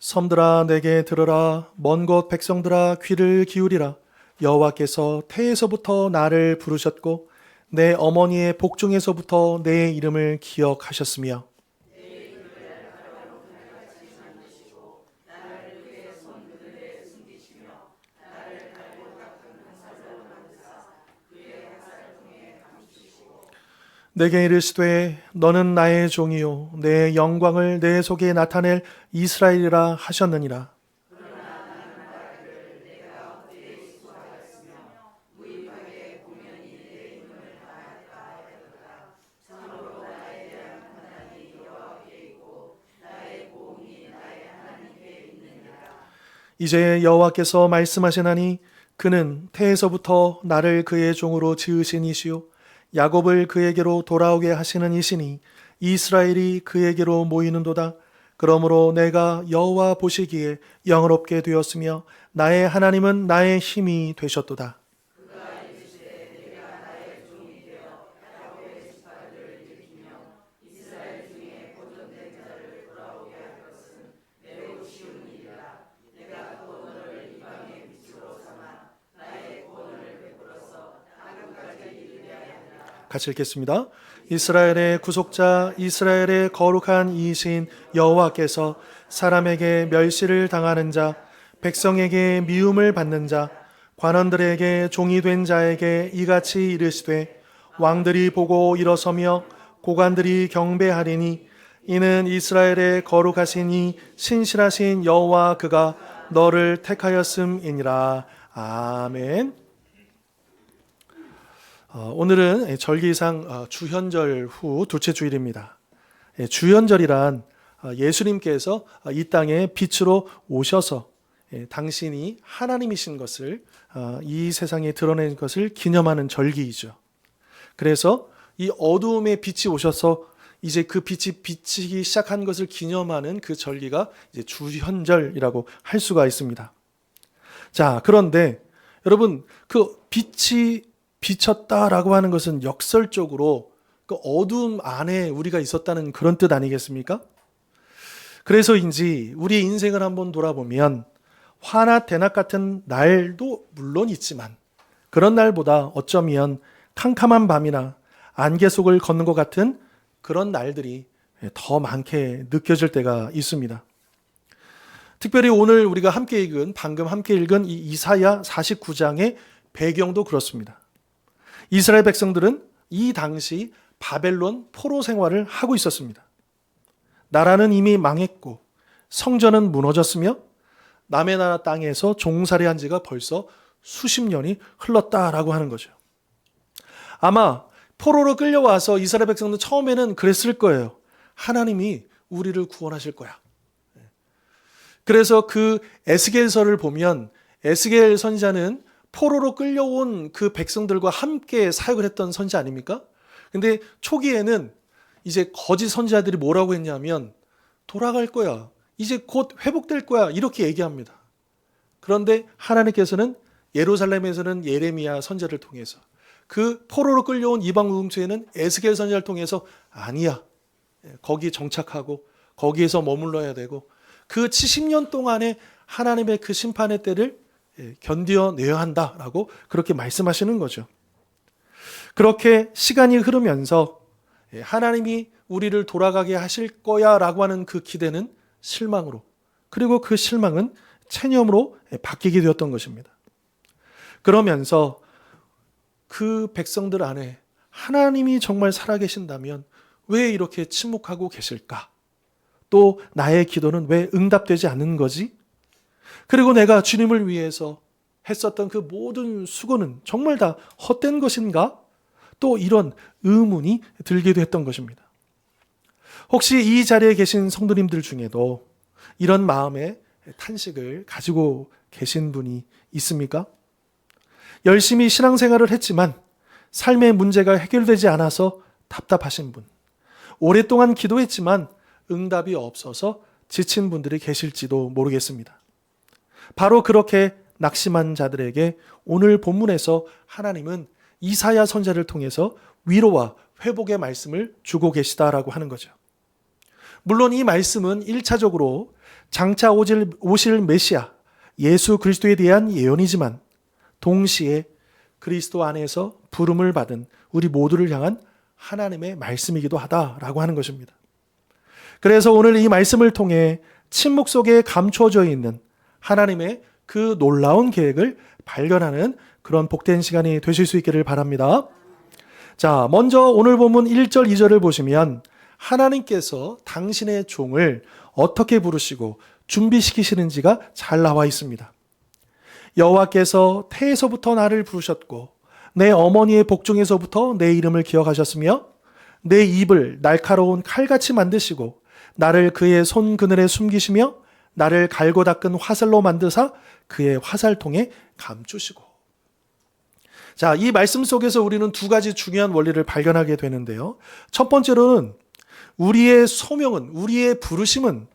섬들아 내게 들으라. 먼 곳 백성들아 귀를 기울이라. 여호와께서 태에서부터 나를 부르셨고 내 어머니의 복중에서부터 내 이름을 기억하셨으며 내게 이르시되 너는 나의 종이요 내 영광을 내 속에 나타낼 이스라엘이라 하셨느니라. 이제 여호와께서 말씀하시나니 그는 태에서부터 나를 그의 종으로 지으신 이시요 야곱을 그에게로 돌아오게 하시는 이시니 이스라엘이 그에게로 모이는도다. 그러므로 내가 여호와 보시기에 영화롭게 되었으며 나의 하나님은 나의 힘이 되셨도다. 같이 읽겠습니다. 이스라엘의 구속자, 이스라엘의 거룩한 이신 여호와께서 사람에게 멸시를 당하는 자, 백성에게 미움을 받는 자, 관원들에게 종이 된 자에게 이같이 이르시되 왕들이 보고 일어서며 고관들이 경배하리니 이는 이스라엘의 거룩하신 이 신실하신 여호와 그가 너를 택하였음이니라. 아멘. 오늘은 절기상 주현절 후 둘째 주일입니다. 주현절이란 예수님께서 이 땅에 빛으로 오셔서 당신이 하나님이신 것을 이 세상에 드러낸 것을 기념하는 절기이죠. 그래서 이 어두움에 빛이 오셔서 이제 그 빛이 비치기 시작한 것을 기념하는 그 절기가 이제 주현절이라고 할 수가 있습니다. 자, 그런데 여러분 그 빛이 비쳤다라고 하는 것은 역설적으로 그 어두움 안에 우리가 있었다는 그런 뜻 아니겠습니까? 그래서인지 우리의 인생을 한번 돌아보면 화나 대낮 같은 날도 물론 있지만 그런 날보다 어쩌면 캄캄한 밤이나 안개 속을 걷는 것 같은 그런 날들이 더 많게 느껴질 때가 있습니다. 특별히 오늘 우리가 방금 함께 읽은 이 이사야 49장의 배경도 그렇습니다. 이스라엘 백성들은 이 당시 바벨론 포로 생활을 하고 있었습니다. 나라는 이미 망했고 성전은 무너졌으며 남의 나라 땅에서 종살이한 지가 벌써 수십 년이 흘렀다라고 하는 거죠. 아마 포로로 끌려와서 이스라엘 백성들은 처음에는 그랬을 거예요. 하나님이 우리를 구원하실 거야. 그래서 그 에스겔서를 보면 에스겔 선지자는 포로로 끌려온 그 백성들과 함께 사역을 했던 선지자 아닙니까? 근데 초기에는 이제 거짓 선지자들이 뭐라고 했냐면 돌아갈 거야. 이제 곧 회복될 거야. 이렇게 얘기합니다. 그런데 하나님께서는 예루살렘에서는 예레미야 선지자를 통해서 그 포로로 끌려온 이방 공동체에는 에스겔 선지자를 통해서 아니야. 거기 정착하고 거기에서 머물러야 되고 그 70년 동안의 하나님의 그 심판의 때를 견뎌내야 한다라고 그렇게 말씀하시는 거죠. 그렇게 시간이 흐르면서 하나님이 우리를 돌아가게 하실 거야 라고 하는 그 기대는 실망으로, 그리고 그 실망은 체념으로 바뀌게 되었던 것입니다. 그러면서 그 백성들 안에 하나님이 정말 살아계신다면 왜 이렇게 침묵하고 계실까? 또 나의 기도는 왜 응답되지 않는 거지? 그리고 내가 주님을 위해서 했었던 그 모든 수고는 정말 다 헛된 것인가? 또 이런 의문이 들기도 했던 것입니다. 혹시 이 자리에 계신 성도님들 중에도 이런 마음의 탄식을 가지고 계신 분이 있습니까? 열심히 신앙생활을 했지만 삶의 문제가 해결되지 않아서 답답하신 분, 오랫동안 기도했지만 응답이 없어서 지친 분들이 계실지도 모르겠습니다. 바로 그렇게 낙심한 자들에게 오늘 본문에서 하나님은 이사야 선지자를 통해서 위로와 회복의 말씀을 주고 계시다라고 하는 거죠. 물론 이 말씀은 1차적으로 장차 오실 메시아 예수 그리스도에 대한 예언이지만 동시에 그리스도 안에서 부름을 받은 우리 모두를 향한 하나님의 말씀이기도 하다라고 하는 것입니다. 그래서 오늘 이 말씀을 통해 침묵 속에 감춰져 있는 하나님의 그 놀라운 계획을 발견하는 그런 복된 시간이 되실 수 있기를 바랍니다. 자, 먼저 오늘 본문 1절, 2절을 보시면 하나님께서 당신의 종을 어떻게 부르시고 준비시키시는지가 잘 나와 있습니다. 여호와께서 태에서부터 나를 부르셨고 내 어머니의 복중에서부터 내 이름을 기억하셨으며 내 입을 날카로운 칼같이 만드시고 나를 그의 손 그늘에 숨기시며 나를 갈고 닦은 화살로 만드사 그의 화살통에 감추시고. 자, 이 말씀 속에서 우리는 두 가지 중요한 원리를 발견하게 되는데요. 첫 번째로는 우리의 소명은, 우리의 부르심은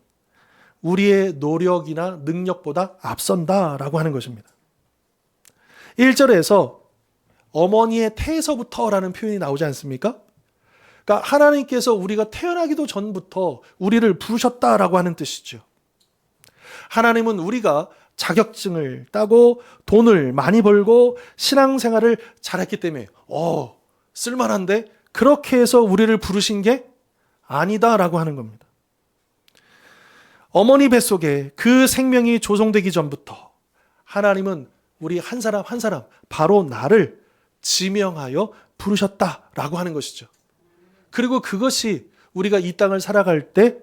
우리의 노력이나 능력보다 앞선다라고 하는 것입니다. 1절에서 어머니의 태에서부터라는 표현이 나오지 않습니까? 그러니까 하나님께서 우리가 태어나기도 전부터 우리를 부르셨다라고 하는 뜻이죠. 하나님은 우리가 자격증을 따고 돈을 많이 벌고 신앙생활을 잘했기 때문에 쓸만한데 그렇게 해서 우리를 부르신 게 아니다라고 하는 겁니다. 어머니 뱃속에 그 생명이 조성되기 전부터 하나님은 우리 한 사람 한 사람 바로 나를 지명하여 부르셨다라고 하는 것이죠. 그리고 그것이 우리가 이 땅을 살아갈 때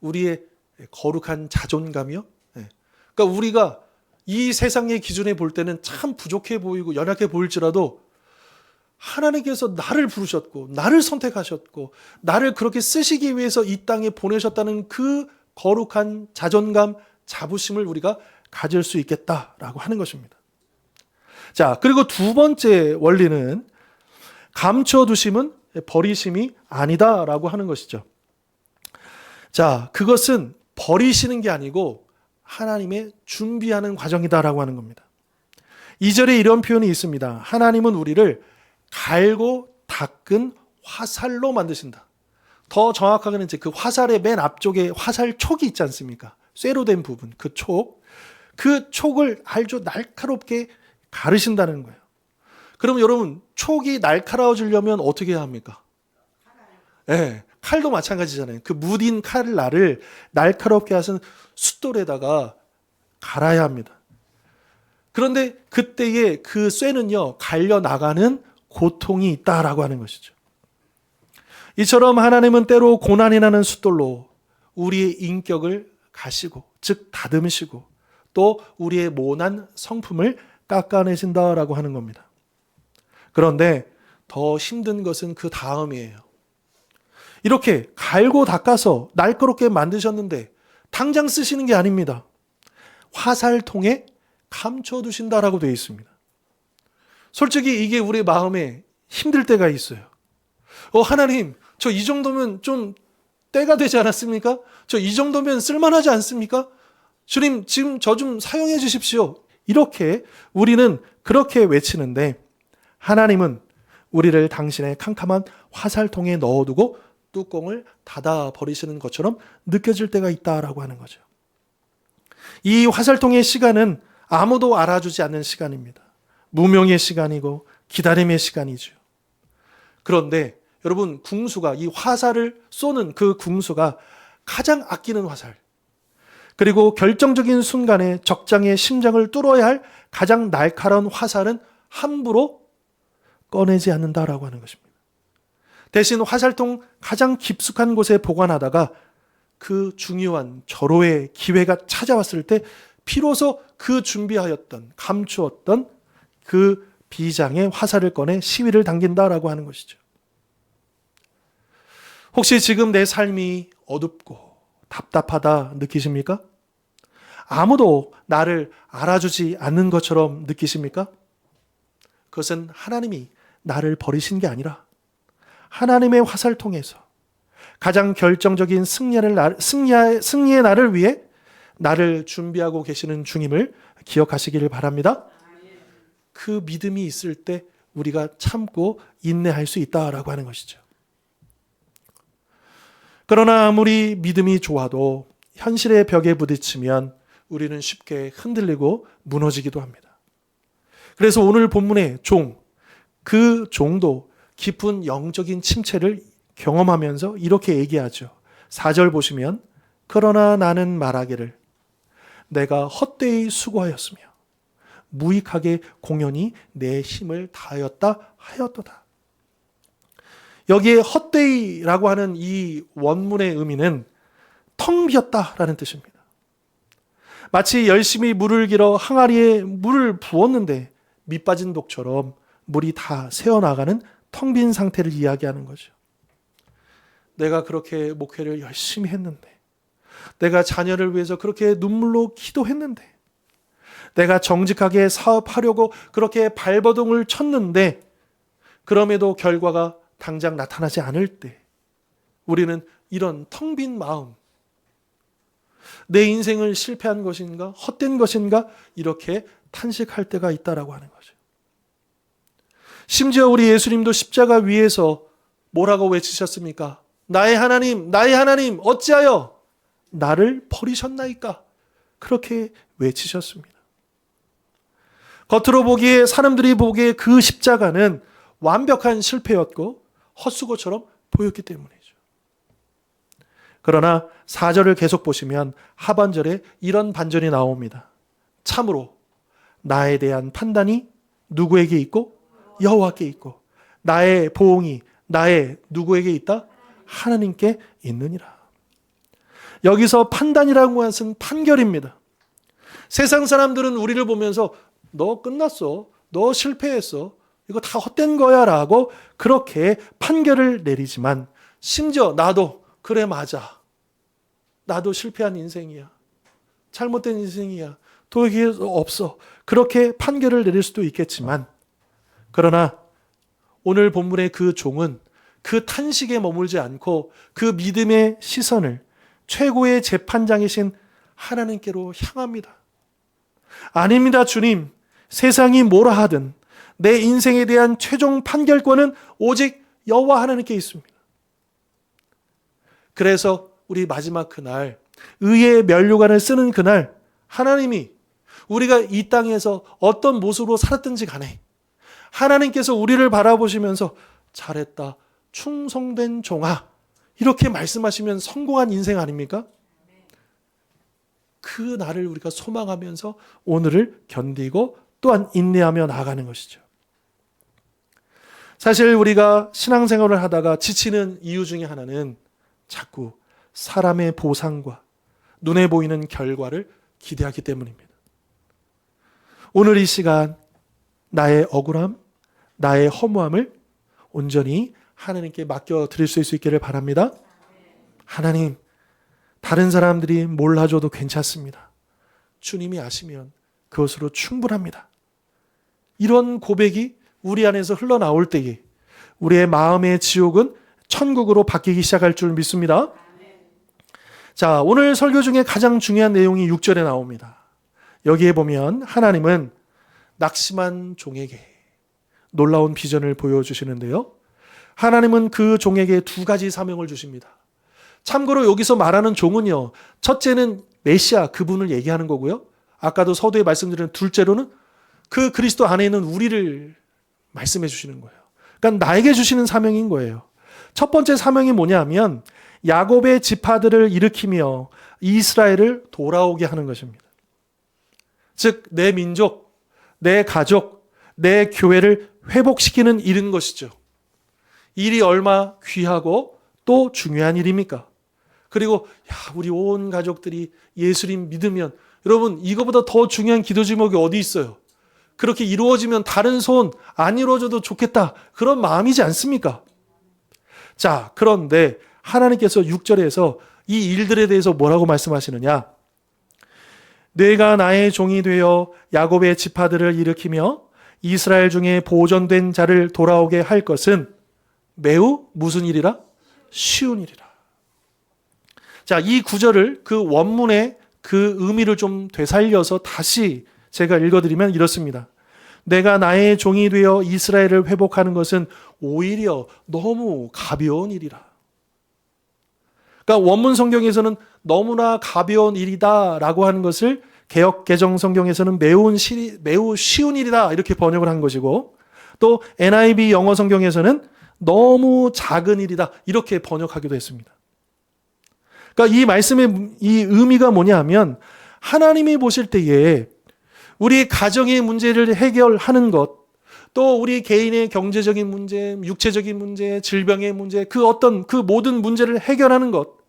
우리의 거룩한 자존감이요. 그러니까 우리가 이 세상의 기준에 볼 때는 참 부족해 보이고 연약해 보일지라도 하나님께서 나를 부르셨고 나를 선택하셨고 나를 그렇게 쓰시기 위해서 이 땅에 보내셨다는 그 거룩한 자존감, 자부심을 우리가 가질 수 있겠다라고 하는 것입니다. 자, 그리고 두 번째 원리는 감춰두심은 버리심이 아니다라고 하는 것이죠. 자, 그것은 버리시는 게 아니고 하나님의 준비하는 과정이다라고 하는 겁니다. 2절에 이런 표현이 있습니다. 하나님은 우리를 갈고 닦은 화살로 만드신다. 더 정확하게는 이제 그 화살의 맨 앞쪽에 화살 촉이 있지 않습니까? 쇠로 된 부분, 그 촉. 그 촉을 아주 날카롭게 가르신다는 거예요. 그럼 여러분, 촉이 날카로워지려면 어떻게 해야 합니까? 네, 칼도 마찬가지잖아요. 그 무딘 칼날을 날카롭게 하신 숫돌에다가 갈아야 합니다. 그런데 그때의 그 쇠는요, 갈려나가는 고통이 있다라고 하는 것이죠. 이처럼 하나님은 때로 고난이 나는 숫돌로 우리의 인격을 가시고, 즉 다듬으시고 또 우리의 모난 성품을 깎아내신다라고 하는 겁니다. 그런데 더 힘든 것은 그 다음이에요. 이렇게 갈고 닦아서 날카롭게 만드셨는데 당장 쓰시는 게 아닙니다. 화살통에 감춰두신다라고 되어 있습니다. 솔직히 이게 우리 마음에 힘들 때가 있어요. 하나님, 저 이 정도면 좀 때가 되지 않았습니까? 저 이 정도면 쓸만하지 않습니까? 주님, 지금 저 좀 사용해 주십시오. 이렇게 우리는 그렇게 외치는데 하나님은 우리를 당신의 캄캄한 화살통에 넣어두고 뚜껑을 닫아 버리시는 것처럼 느껴질 때가 있다라고 하는 거죠. 이 화살통의 시간은 아무도 알아주지 않는 시간입니다. 무명의 시간이고 기다림의 시간이죠. 그런데 여러분, 궁수가, 이 화살을 쏘는 그 궁수가 가장 아끼는 화살, 그리고 결정적인 순간에 적장의 심장을 뚫어야 할 가장 날카로운 화살은 함부로 꺼내지 않는다라고 하는 것입니다. 대신 화살통 가장 깊숙한 곳에 보관하다가 그 중요한 절호의 기회가 찾아왔을 때 비로소 그 준비하였던, 감추었던 그 비장의 화살을 꺼내 시위를 당긴다라고 하는 것이죠. 혹시 지금 내 삶이 어둡고 답답하다 느끼십니까? 아무도 나를 알아주지 않는 것처럼 느끼십니까? 그것은 하나님이 나를 버리신 게 아니라 하나님의 화살통에서 가장 결정적인 승리의 날을 위해 나를 준비하고 계시는 중임을 기억하시기를 바랍니다. 그 믿음이 있을 때 우리가 참고 인내할 수 있다라고 하는 것이죠. 그러나 아무리 믿음이 좋아도 현실의 벽에 부딪히면 우리는 쉽게 흔들리고 무너지기도 합니다. 그래서 오늘 본문의 그 종도 깊은 영적인 침체를 경험하면서 이렇게 얘기하죠. 4절 보시면 그러나 나는 말하기를 내가 헛되이 수고하였으며 무익하게 공연히 내 힘을 다하였다 하였도다. 여기에 헛되이라고 하는 이 원문의 의미는 텅 비었다라는 뜻입니다. 마치 열심히 물을 길어 항아리에 물을 부었는데 밑 빠진 독처럼 물이 다 새어나가는 텅 빈 상태를 이야기하는 거죠. 내가 그렇게 목회를 열심히 했는데, 내가 자녀를 위해서 그렇게 눈물로 기도했는데, 내가 정직하게 사업하려고 그렇게 발버둥을 쳤는데, 그럼에도 결과가 당장 나타나지 않을 때 우리는 이런 텅 빈 마음, 내 인생을 실패한 것인가 헛된 것인가 이렇게 탄식할 때가 있다라고 하는 거죠. 심지어 우리 예수님도 십자가 위에서 뭐라고 외치셨습니까? 나의 하나님 어찌하여 나를 버리셨나이까? 그렇게 외치셨습니다. 겉으로 보기에 사람들이 보기에 그 십자가는 완벽한 실패였고 헛수고처럼 보였기 때문이죠. 그러나 4절을 계속 보시면 하반절에 이런 반전이 나옵니다. 참으로 나에 대한 판단이 누구에게 있고 여호와께 있고 나의 보응이 나의 누구에게 있다? 하나님께 있느니라. 여기서 판단이라는 것은 판결입니다. 세상 사람들은 우리를 보면서 너 끝났어, 너 실패했어, 이거 다 헛된 거야 라고 그렇게 판결을 내리지만 심지어 나도 그래 맞아, 나도 실패한 인생이야, 잘못된 인생이야, 도저히 없어, 그렇게 판결을 내릴 수도 있겠지만, 그러나 오늘 본문의 그 종은 그 탄식에 머물지 않고 그 믿음의 시선을 최고의 재판장이신 하나님께로 향합니다. 아닙니다, 주님. 세상이 뭐라 하든 내 인생에 대한 최종 판결권은 오직 여호와 하나님께 있습니다. 그래서 우리 마지막 그날, 의의 면류관을 쓰는 그날, 하나님이 우리가 이 땅에서 어떤 모습으로 살았든지 간에 하나님께서 우리를 바라보시면서 잘했다, 충성된 종아, 이렇게 말씀하시면 성공한 인생 아닙니까? 그 날을 우리가 소망하면서 오늘을 견디고 또한 인내하며 나아가는 것이죠. 사실 우리가 신앙생활을 하다가 지치는 이유 중에 하나는 자꾸 사람의 보상과 눈에 보이는 결과를 기대하기 때문입니다. 오늘 이 시간 나의 억울함, 나의 허무함을 온전히 하나님께 맡겨드릴 수 있기를 바랍니다. 하나님, 다른 사람들이 몰라줘도 괜찮습니다. 주님이 아시면 그것으로 충분합니다. 이런 고백이 우리 안에서 흘러나올 때에 우리의 마음의 지옥은 천국으로 바뀌기 시작할 줄 믿습니다. 자, 오늘 설교 중에 가장 중요한 내용이 6절에 나옵니다. 여기에 보면 하나님은 낙심한 종에게 놀라운 비전을 보여주시는데요. 하나님은 그 종에게 두 가지 사명을 주십니다. 참고로 여기서 말하는 종은요, 첫째는 메시아, 그분을 얘기하는 거고요. 아까도 서두에 말씀드린 둘째로는 그 그리스도 안에 있는 우리를 말씀해 주시는 거예요. 그러니까 나에게 주시는 사명인 거예요. 첫 번째 사명이 뭐냐면 야곱의 지파들을 일으키며 이스라엘을 돌아오게 하는 것입니다. 즉 내 민족, 내 가족, 내 교회를 회복시키는 일인 것이죠. 일이 얼마 귀하고 또 중요한 일입니까? 그리고 우리 온 가족들이 예수님 믿으면, 여러분 이거보다 더 중요한 기도 제목이 어디 있어요? 그렇게 이루어지면 다른 소원 안 이루어져도 좋겠다, 그런 마음이지 않습니까? 자, 그런데 하나님께서 6절에서 이 일들에 대해서 뭐라고 말씀하시느냐? 내가 나의 종이 되어 야곱의 지파들을 일으키며 이스라엘 중에 보존된 자를 돌아오게 할 것은 매우 무슨 일이라? 쉬운 일이라. 자, 이 구절을 그 원문의 그 의미를 좀 되살려서 다시 제가 읽어드리면 이렇습니다. 내가 나의 종이 되어 이스라엘을 회복하는 것은 오히려 너무 가벼운 일이라. 그러니까 원문 성경에서는 너무나 가벼운 일이다라고 하는 것을 개역 개정 성경에서는 매우 쉬운 일이다 이렇게 번역을 한 것이고, 또 NIV 영어 성경에서는 너무 작은 일이다 이렇게 번역하기도 했습니다. 그러니까 이 말씀의 이 의미가 뭐냐 하면, 하나님이 보실 때에 우리 가정의 문제를 해결하는 것, 또 우리 개인의 경제적인 문제, 육체적인 문제, 질병의 문제, 그 모든 문제를 해결하는 것,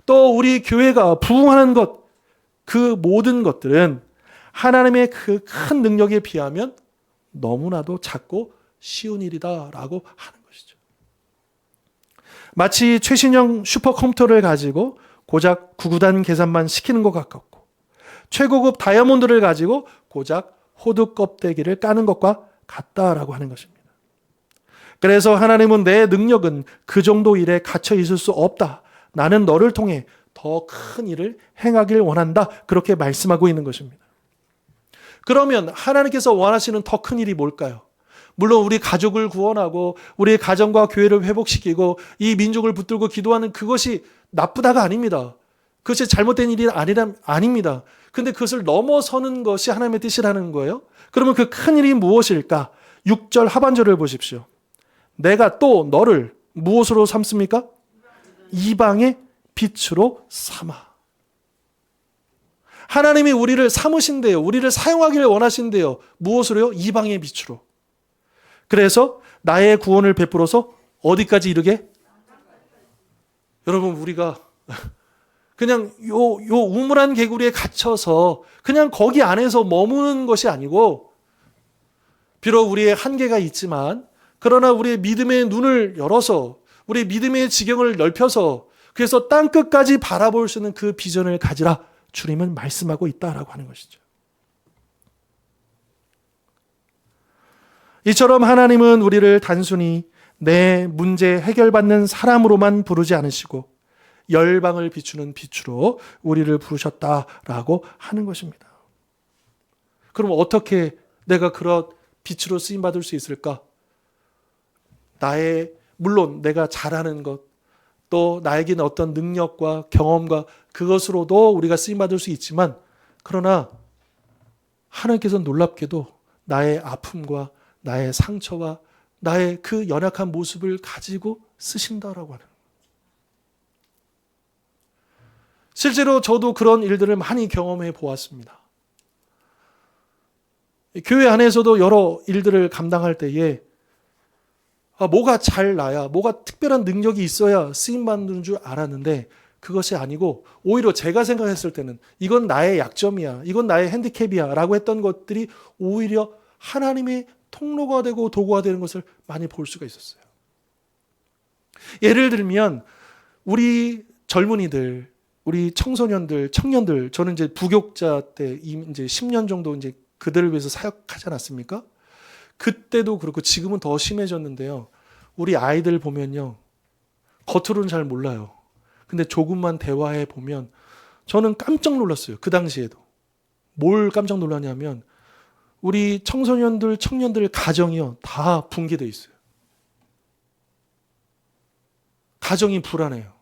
또 우리 교회가 부흥하는 것, 그 모든 것들은 하나님의 그 큰 능력에 비하면 너무나도 작고 쉬운 일이다라고 하는 것이죠. 마치 최신형 슈퍼컴퓨터를 가지고 고작 구구단 계산만 시키는 것 같고, 최고급 다이아몬드를 가지고 고작 호두 껍데기를 까는 것과 같다라고 하는 것입니다. 그래서 하나님은 내 능력은 그 정도 일에 갇혀 있을 수 없다. 나는 너를 통해 더 큰 일을 행하길 원한다. 그렇게 말씀하고 있는 것입니다. 그러면 하나님께서 원하시는 더 큰 일이 뭘까요? 물론 우리 가족을 구원하고 우리 가정과 교회를 회복시키고 이 민족을 붙들고 기도하는 그것이 나쁘다가 아닙니다. 그것이 잘못된 일이 아닙니다. 근데 그것을 넘어서는 것이 하나님의 뜻이라는 거예요. 그러면 그 큰 일이 무엇일까? 6절 하반절을 보십시오. 내가 또 너를 무엇으로 삼습니까? 이방의 빛으로 삼아. 하나님이 우리를 삼으신대요. 우리를 사용하기를 원하신대요. 무엇으로요? 이방의 빛으로. 그래서 나의 구원을 베풀어서 어디까지 이르게? 여러분, 우리가 그냥 요 우물한 개구리에 갇혀서 그냥 거기 안에서 머무는 것이 아니고, 비록 우리의 한계가 있지만 그러나 우리의 믿음의 눈을 열어서 우리의 믿음의 지경을 넓혀서 그래서 땅끝까지 바라볼 수 있는 그 비전을 가지라 주님은 말씀하고 있다라고 하는 것이죠. 이처럼 하나님은 우리를 단순히 내 문제 해결받는 사람으로만 부르지 않으시고 열방을 비추는 빛으로 우리를 부르셨다라고 하는 것입니다. 그럼 어떻게 내가 그런 빛으로 쓰임받을 수 있을까? 물론 내가 잘하는 것, 또 나에게는 어떤 능력과 경험과 그것으로도 우리가 쓰임받을 수 있지만, 그러나 하나님께서는 놀랍게도 나의 아픔과 나의 상처와 나의 그 연약한 모습을 가지고 쓰신다라고 하는 거예요. 실제로 저도 그런 일들을 많이 경험해 보았습니다. 교회 안에서도 여러 일들을 감당할 때에 뭐가 잘 나야, 뭐가 특별한 능력이 있어야 쓰임받는 줄 알았는데 그것이 아니고, 오히려 제가 생각했을 때는 이건 나의 약점이야, 이건 나의 핸디캡이야 라고 했던 것들이 오히려 하나님의 통로가 되고 도구가 되는 것을 많이 볼 수가 있었어요. 예를 들면 우리 젊은이들, 우리 청소년들, 청년들, 저는 이제 부교육자 때 이제 10년 정도 이제 그들을 위해서 사역하지 않았습니까? 그때도 그렇고 지금은 더 심해졌는데요. 우리 아이들 보면요, 겉으로는 잘 몰라요. 근데 조금만 대화해 보면 저는 깜짝 놀랐어요. 그 당시에도. 뭘 깜짝 놀랐냐면 우리 청소년들, 청년들 가정이요, 다 붕괴되어 있어요. 가정이 불안해요.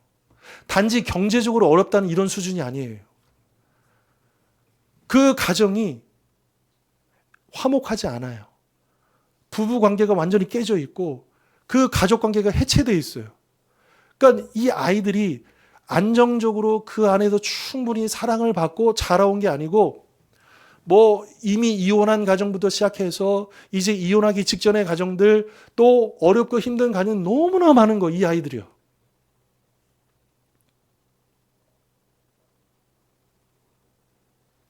단지 경제적으로 어렵다는 이런 수준이 아니에요. 그 가정이 화목하지 않아요. 부부 관계가 완전히 깨져 있고 그 가족 관계가 해체되어 있어요. 그러니까 이 아이들이 안정적으로 그 안에서 충분히 사랑을 받고 자라온 게 아니고, 이미 이혼한 가정부터 시작해서 이제 이혼하기 직전의 가정들, 또 어렵고 힘든 가정 너무나 많은 거, 이 아이들이요.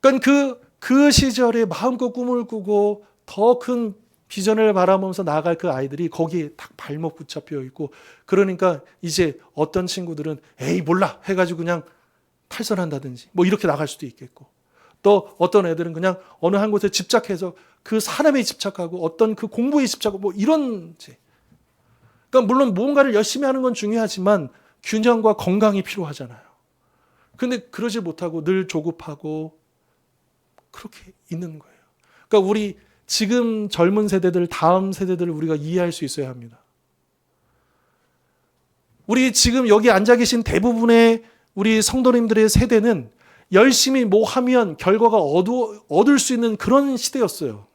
그러니까 그 시절에 마음껏 꿈을 꾸고 더 큰 비전을 바라보면서 나아갈 그 아이들이 거기에 딱 발목 붙잡혀 있고, 그러니까 이제 어떤 친구들은 에이 몰라 해가지고 그냥 탈선한다든지 이렇게 나갈 수도 있겠고, 또 어떤 애들은 그냥 어느 한 곳에 집착해서 그 사람에 집착하고 어떤 그 공부에 집착하고 이런지. 그러니까 물론 무언가를 열심히 하는 건 중요하지만 균형과 건강이 필요하잖아요. 근데 그러지 못하고 늘 조급하고 그렇게 있는 거예요. 그러니까 우리 지금 젊은 세대들, 다음 세대들을 우리가 이해할 수 있어야 합니다. 우리 지금 여기 앉아 계신 대부분의 우리 성도님들의 세대는 열심히 뭐 하면 결과가 얻을 수 있는 그런 시대였어요.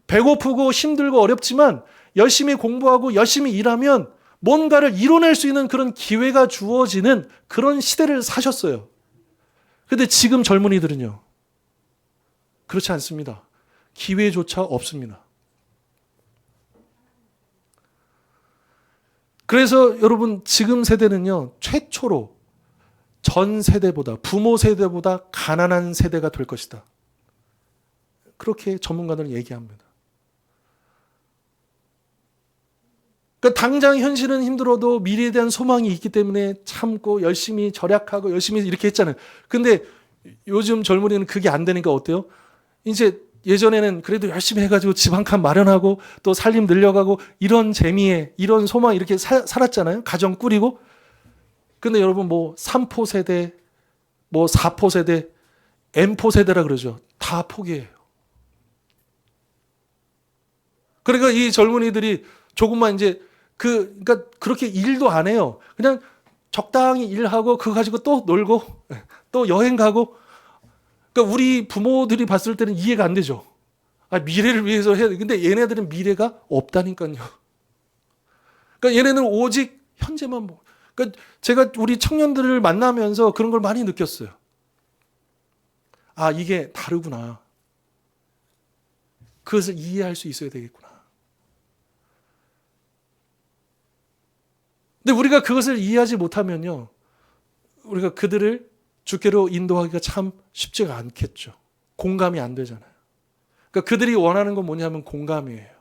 배고프고 힘들고 어렵지만 열심히 공부하고 열심히 일하면 뭔가를 이뤄낼 수 있는 그런 기회가 주어지는 그런 시대를 사셨어요. 그런데 지금 젊은이들은요, 그렇지 않습니다. 기회조차 없습니다. 그래서 여러분, 지금 세대는요, 최초로 전 세대보다, 부모 세대보다 가난한 세대가 될 것이다. 그렇게 전문가들은 얘기합니다. 그러니까 당장 현실은 힘들어도 미래에 대한 소망이 있기 때문에 참고 열심히 절약하고 열심히 이렇게 했잖아요. 근데 요즘 젊은이는 그게 안 되니까 어때요? 이제 예전에는 그래도 열심히 해가지고 집 한 칸 마련하고 또 살림 늘려가고 이런 재미에 이런 소망 이렇게 살았잖아요. 가정 꾸리고. 근데 여러분 뭐 3포 세대, 뭐 4포 세대, M포 세대라 그러죠. 다 포기해요. 그러니까 이 젊은이들이 조금만 이제 그러니까 그렇게 일도 안 해요. 그냥 적당히 일하고 그거 가지고 또 놀고 또 여행 가고. 그러니까 우리 부모들이 봤을 때는 이해가 안 되죠. 미래를 위해서 해야 돼. 근데 얘네들은 미래가 없다니까요. 그러니까 얘네는 오직 현재만 그러니까 제가 우리 청년들을 만나면서 그런 걸 많이 느꼈어요. 이게 다르구나. 그것을 이해할 수 있어야 되겠구나. 근데 우리가 그것을 이해하지 못하면요, 우리가 그들을 주께로 인도하기가 참 쉽지가 않겠죠. 공감이 안 되잖아요. 그러니까 그들이 원하는 건 뭐냐면 공감이에요.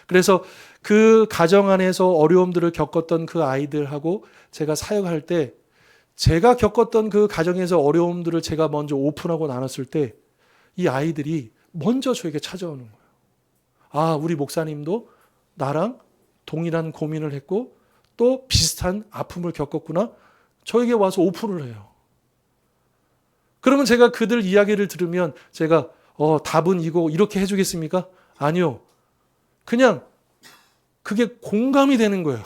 그래서 그 가정 안에서 어려움들을 겪었던 그 아이들하고 제가 사역할 때, 제가 겪었던 그 가정에서 어려움들을 제가 먼저 오픈하고 나눴을 때 이 아이들이 먼저 저에게 찾아오는 거예요. 우리 목사님도 나랑 동일한 고민을 했고 또 비슷한 아픔을 겪었구나. 저에게 와서 오픈을 해요. 그러면 제가 그들 이야기를 들으면 제가 답은 이거 이렇게 해주겠습니까? 아니요. 그냥 그게 공감이 되는 거예요.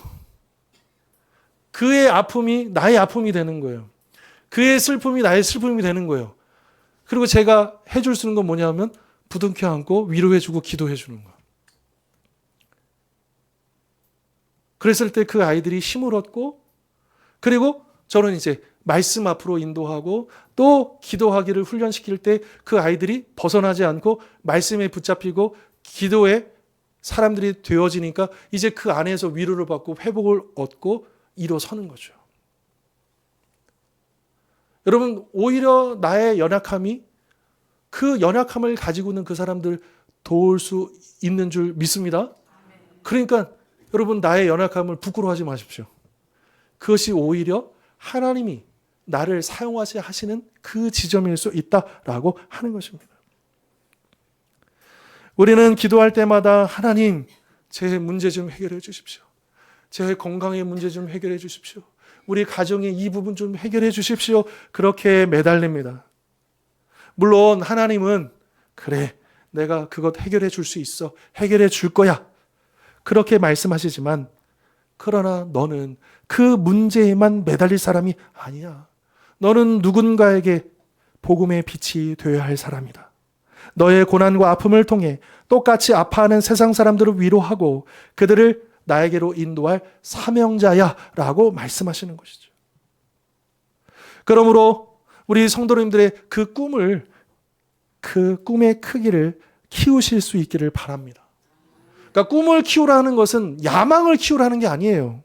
그의 아픔이 나의 아픔이 되는 거예요. 그의 슬픔이 나의 슬픔이 되는 거예요. 그리고 제가 해줄 수 있는 건 뭐냐면 부둥켜 안고 위로해주고 기도해주는 거예요. 그랬을 때 그 아이들이 힘을 얻고, 그리고 저는 이제 말씀 앞으로 인도하고 또 기도하기를 훈련시킬 때 그 아이들이 벗어나지 않고 말씀에 붙잡히고 기도에 사람들이 되어지니까 이제 그 안에서 위로를 받고 회복을 얻고 일어서는 거죠. 여러분, 오히려 나의 연약함이 그 연약함을 가지고 있는 그 사람들 도울 수 있는 줄 믿습니다. 그러니까 여러분, 나의 연약함을 부끄러워하지 마십시오. 그것이 오히려 하나님이 나를 사용하시는 그 지점일 수 있다라고 하는 것입니다. 우리는 기도할 때마다 하나님, 제 문제 좀 해결해 주십시오. 제 건강의 문제 좀 해결해 주십시오. 우리 가정의 이 부분 좀 해결해 주십시오. 그렇게 매달립니다. 물론 하나님은 그래, 내가 그것 해결해 줄 수 있어. 해결해 줄 거야. 그렇게 말씀하시지만, 그러나 너는 그 문제에만 매달릴 사람이 아니야. 너는 누군가에게 복음의 빛이 되어야 할 사람이다. 너의 고난과 아픔을 통해 똑같이 아파하는 세상 사람들을 위로하고 그들을 나에게로 인도할 사명자야 라고 말씀하시는 것이죠. 그러므로 우리 성도님들의 그 꿈을, 그 꿈의 크기를 키우실 수 있기를 바랍니다. 그러니까 꿈을 키우라는 것은 야망을 키우라는 게 아니에요.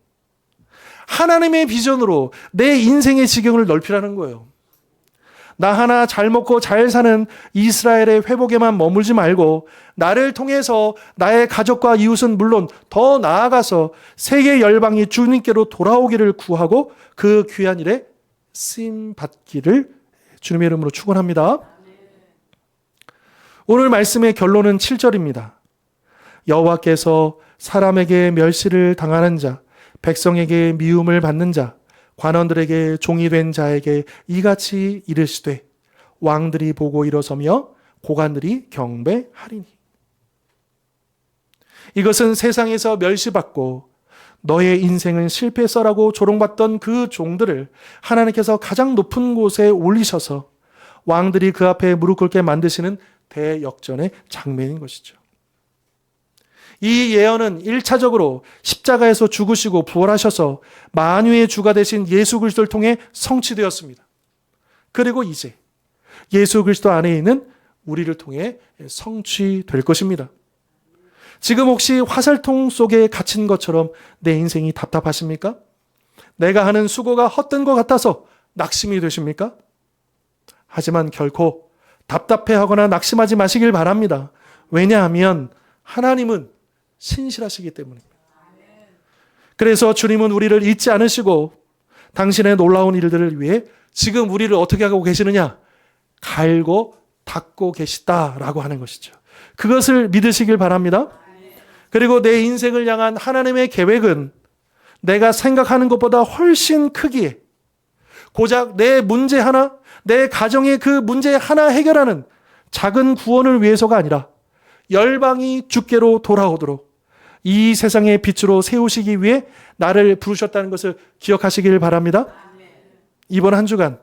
하나님의 비전으로 내 인생의 지경을 넓히라는 거예요. 나 하나 잘 먹고 잘 사는 이스라엘의 회복에만 머물지 말고 나를 통해서 나의 가족과 이웃은 물론 더 나아가서 세계 열방이 주님께로 돌아오기를 구하고 그 귀한 일에 쓰임 받기를 주님의 이름으로 축원합니다. 오늘 말씀의 결론은 7절입니다. 여호와께서 사람에게 멸시를 당하는 자, 백성에게 미움을 받는 자, 관원들에게 종이 된 자에게 이같이 이르시되 왕들이 보고 일어서며 고관들이 경배하리니. 이것은 세상에서 멸시받고 너의 인생은 실패했어라고 조롱받던 그 종들을 하나님께서 가장 높은 곳에 올리셔서 왕들이 그 앞에 무릎 꿇게 만드시는 대역전의 장면인 것이죠. 이 예언은 1차적으로 십자가에서 죽으시고 부활하셔서 만유의 주가 되신 예수 그리스도를 통해 성취되었습니다. 그리고 이제 예수 그리스도 안에 있는 우리를 통해 성취될 것입니다. 지금 혹시 화살통 속에 갇힌 것처럼 내 인생이 답답하십니까? 내가 하는 수고가 헛된 것 같아서 낙심이 되십니까? 하지만 결코 답답해하거나 낙심하지 마시길 바랍니다. 왜냐하면 하나님은 신실하시기 때문입니다. 그래서 주님은 우리를 잊지 않으시고 당신의 놀라운 일들을 위해 지금 우리를 어떻게 하고 계시느냐? 갈고 닦고 계시다라고 하는 것이죠. 그것을 믿으시길 바랍니다. 그리고 내 인생을 향한 하나님의 계획은 내가 생각하는 것보다 훨씬 크기에 고작 내 문제 하나, 내 가정의 그 문제 하나 해결하는 작은 구원을 위해서가 아니라 열방이 주께로 돌아오도록 이 세상의 빛으로 세우시기 위해 나를 부르셨다는 것을 기억하시길 바랍니다. 이번 한 주간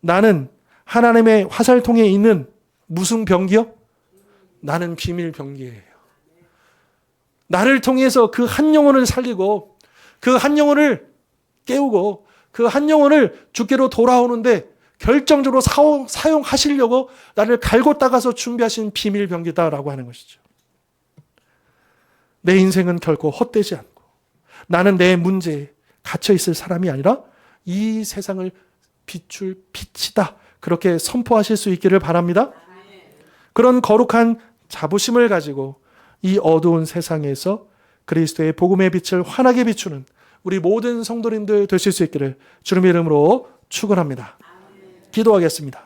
나는 하나님의 화살통에 있는 무슨 병기요? 나는 비밀 병기예요. 나를 통해서 그 한 영혼을 살리고 그 한 영혼을 깨우고 그 한 영혼을 주께로 돌아오는데 결정적으로 사용하시려고 나를 갈고 닦아서 준비하신 비밀 병기다라고 하는 것이죠. 내 인생은 결코 헛되지 않고 나는 내 문제에 갇혀 있을 사람이 아니라 이 세상을 비출 빛이다. 그렇게 선포하실 수 있기를 바랍니다. 그런 거룩한 자부심을 가지고 이 어두운 세상에서 그리스도의 복음의 빛을 환하게 비추는 우리 모든 성도님들 되실 수 있기를 주님의 이름으로 축원합니다. 기도하겠습니다.